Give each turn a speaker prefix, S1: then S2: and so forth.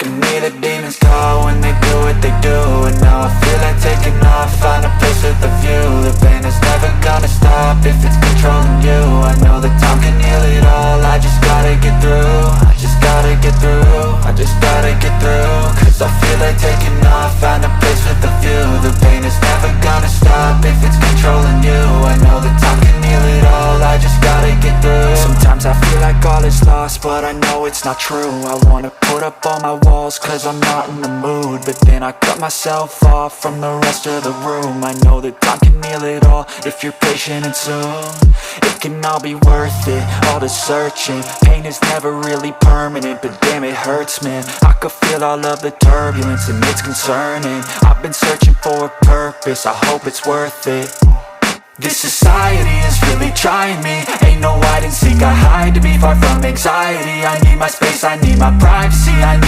S1: to me the demons call when they do what they do. And now I feel like taking off, find a place with a view. The pain is never gonna stop if it's controlling you. I know that time can heal it all, I just gotta get through. I just gotta get through, I just gotta get through. Cause I feel like taking off, find a place with a view. The pain is never gonna stop if it's controlling you. I know that time can heal it all, I just gotta get through. Sometimes I feel like all is lost, but I know it's not true. I wanna put up all my walls cause I'm not in the mood, but then I cut myself off from the rest of the room. I know that time can heal it all if you're patient and soon. It can all be worth it, all the searching. Pain is never really permanent, but damn it hurts, man. I could feel all of the turbulence and it's concerning. I've been searching for a purpose, I hope it's worth it. This society is really trying me. Ain't no hide and seek, I hide to be far from anxiety. I need my space, I need my privacy, I need